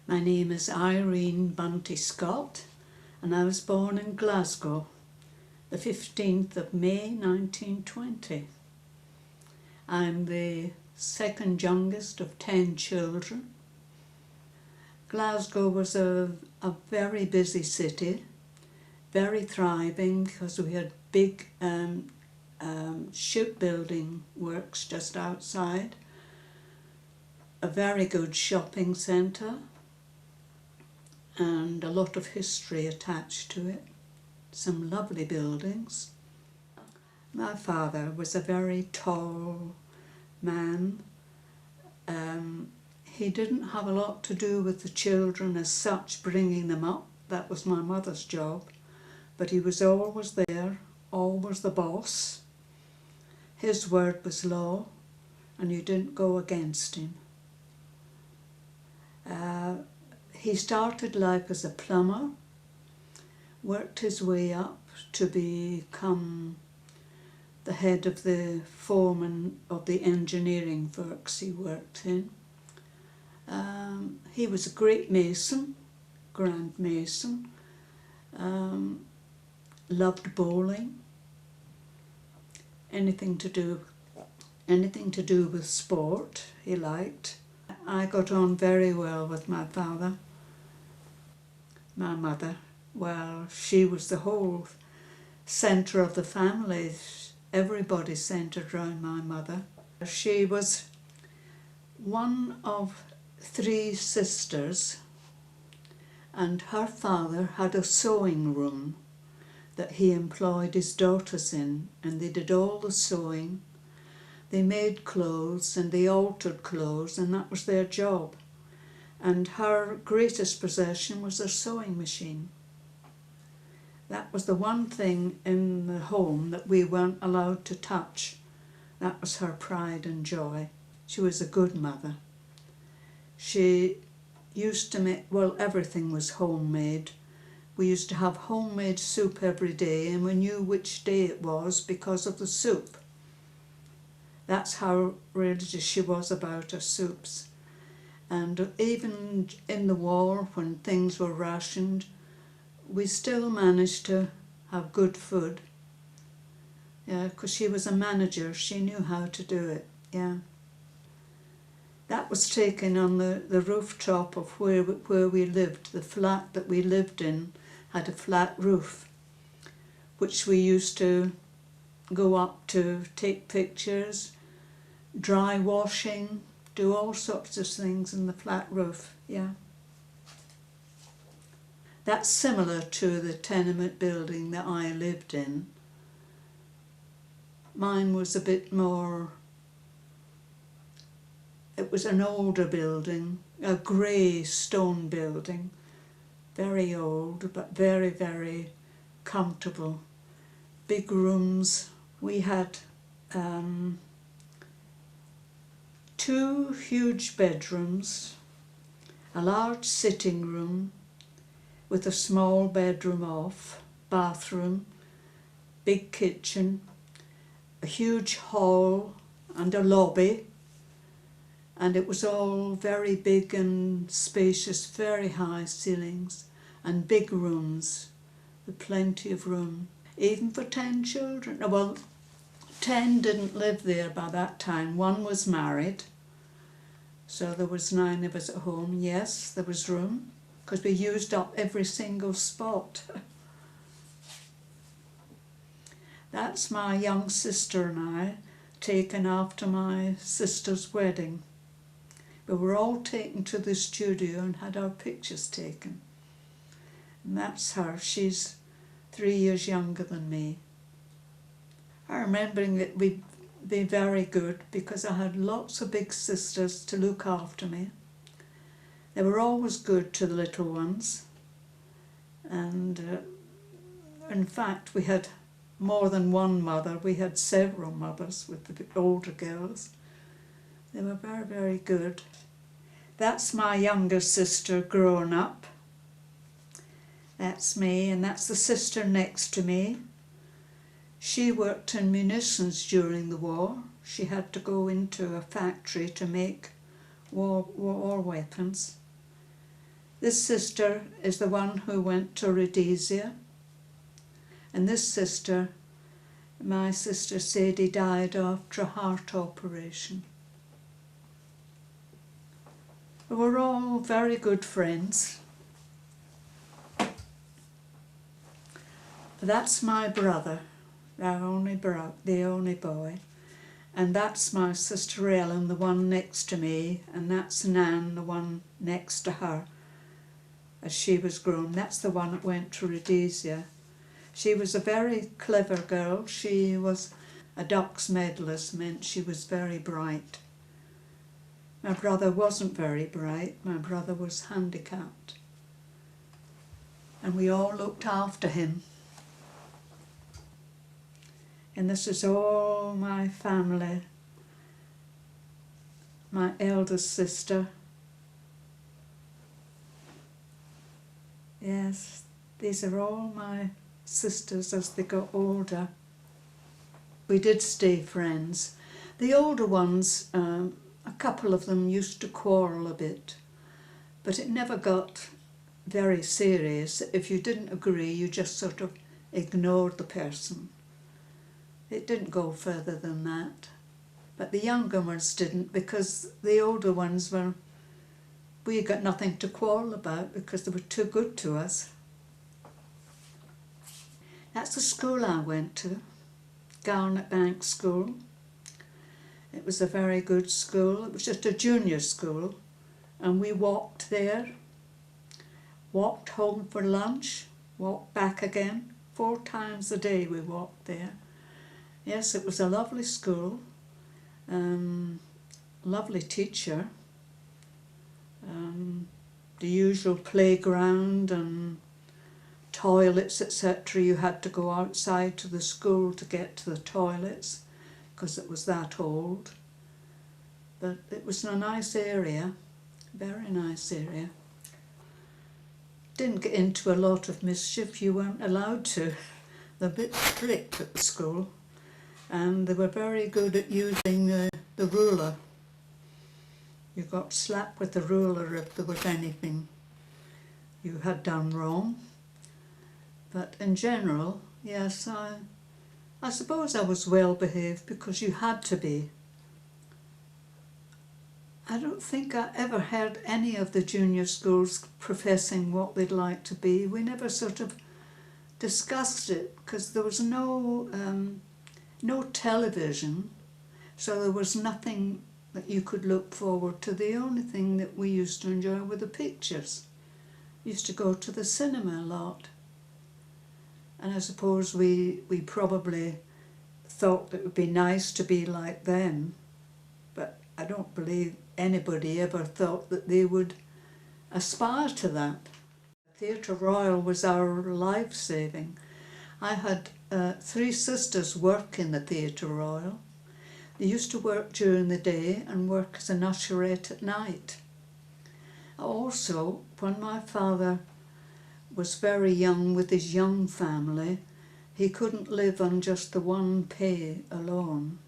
My name is Irene Bunty Scott and I was born in Glasgow the 15th of May 1920. I'm the second youngest of 10 children. Glasgow was a very busy city, very thriving because we had big shipbuilding works just outside, a very good shopping centre and a lot of history attached to it, some lovely buildings. My father was a very tall man. He didn't have a lot to do with the children as such, bringing them up. That was my mother's job. But he was always there, always the boss. His word was law, and you didn't go against him. He started life as a plumber, worked his way up to become the head of the foreman of the engineering works he worked in. He was a great mason, grand mason, loved bowling, anything to do with sport he liked. I got on very well with my father. My mother, well, she was the whole centre of the family. Everybody centred around my mother. She was one of 3 sisters, and her father had a sewing room that he employed his daughters in, and they did all the sewing. They made clothes and they altered clothes, and that was their job. And her greatest possession was her sewing machine. That was the one thing in the home that we weren't allowed to touch. That was her pride and joy. She was a good mother. She used to make, well, everything was homemade. We used to have homemade soup every day, and we knew which day it was because of the soup. That's how religious she was about her soups. And even in the war, when things were rationed, we still managed to have good food. Yeah, because she was a manager, she knew how to do it, yeah. That was taken on the rooftop of where we lived. The flat that we lived in had a flat roof, which we used to go up to take pictures, dry washing, do all sorts of things in the flat roof, yeah. That's similar to the tenement building that I lived in. Mine was a bit more, it was an older building, a grey stone building, very old but very, very comfortable. Big rooms. We had 2 huge bedrooms, a large sitting room with a small bedroom off, bathroom, big kitchen, a huge hall and a lobby, and it was all very big and spacious, very high ceilings and big rooms with plenty of room, even for 10 children. Well, 10 didn't live there by that time. 1 was married, so there was 9 of us at home. Yes, there was room, because we used up every single spot. That's my young sister and I, taken after my sister's wedding. We were all taken to the studio and had our pictures taken. And that's her. She's 3 years younger than me. I remember that we'd be very good because I had lots of big sisters to look after me. They were always good to the little ones, and in fact we had more than one mother. We had several mothers with the older girls. They were very, very good. That's my younger sister growing up. That's me, and that's the sister next to me. She worked in munitions during the war. She had to go into a factory to make war weapons. This sister is the one who went to Rhodesia, and this sister, my sister Sadie, died after a heart operation. We were all very good friends. That's my brother, the only boy. And that's my sister Ellen, the one next to me, and that's Nan, the one next to her, as she was grown. That's the one that went to Rhodesia. She was a very clever girl. She was a Dux medalist, meant she was very bright. My brother wasn't very bright. My brother was handicapped. And we all looked after him. And this is all my family. My eldest sister. Yes, these are all my sisters as they got older. We did stay friends. The older ones, a couple of them used to quarrel a bit, but it never got very serious. If you didn't agree, you just sort of ignored the person. It didn't go further than that. But the younger ones didn't, because the older ones we got nothing to quarrel about because they were too good to us. That's the school I went to, Garnet Bank School. It was a very good school. It was just a junior school, and we walked there, walked home for lunch, walked back again. 4 times a day we walked there. Yes, it was a lovely school, lovely teacher, the usual playground and toilets, etc. You had to go outside to the school to get to the toilets, because it was that old. But it was a nice area, very nice area. Didn't get into a lot of mischief, you weren't allowed to. They're a bit strict at the school, and they were very good at using the ruler. You got slapped with the ruler if there was anything you had done wrong. But in general, yes, I suppose I was well behaved because you had to be. I don't think I ever heard any of the junior schools professing what they'd like to be. We never sort of discussed it because there was no television, so there was nothing that you could look forward to. The only thing that we used to enjoy were the pictures. We used to go to the cinema a lot. And I suppose we probably thought that it would be nice to be like them, but I don't believe anybody ever thought that they would aspire to that. Theatre Royal was our life-saving. I had 3 sisters work in the Theatre Royal. They used to work during the day and work as an usherette at night. Also, when my father was very young with his young family, he couldn't live on just the one pay alone.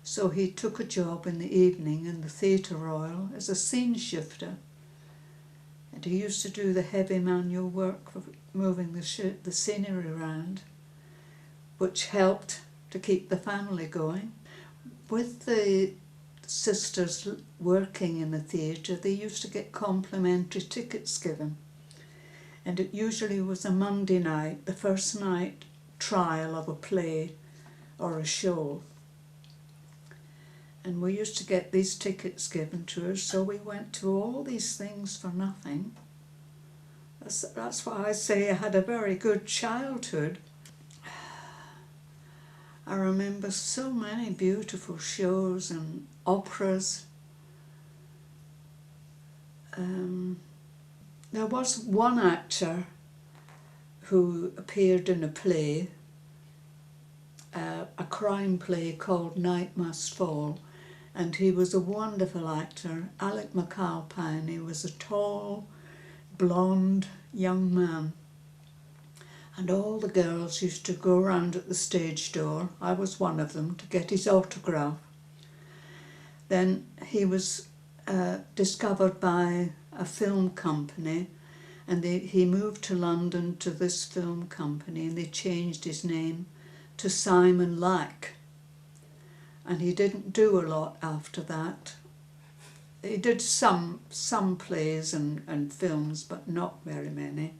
So he took a job in the evening in the Theatre Royal as a scene shifter. And he used to do the heavy manual work for moving the scenery around, which helped to keep the family going. With the sisters working in the theatre, they used to get complimentary tickets given. And it usually was a Monday night, the first night trial of a play or a show. And we used to get these tickets given to us, so we went to all these things for nothing. That's why I say I had a very good childhood. I remember so many beautiful shows and operas. There was one actor who appeared in a play, a crime play called Night Must Fall, and he was a wonderful actor. Alec McAlpine. He was a tall, blonde young man, and all the girls used to go round at the stage door, I was one of them, to get his autograph. Then he was discovered by a film company, and he moved to London to this film company, and they changed his name to Simon Lack. And he didn't do a lot after that. He did some plays and films, but not very many.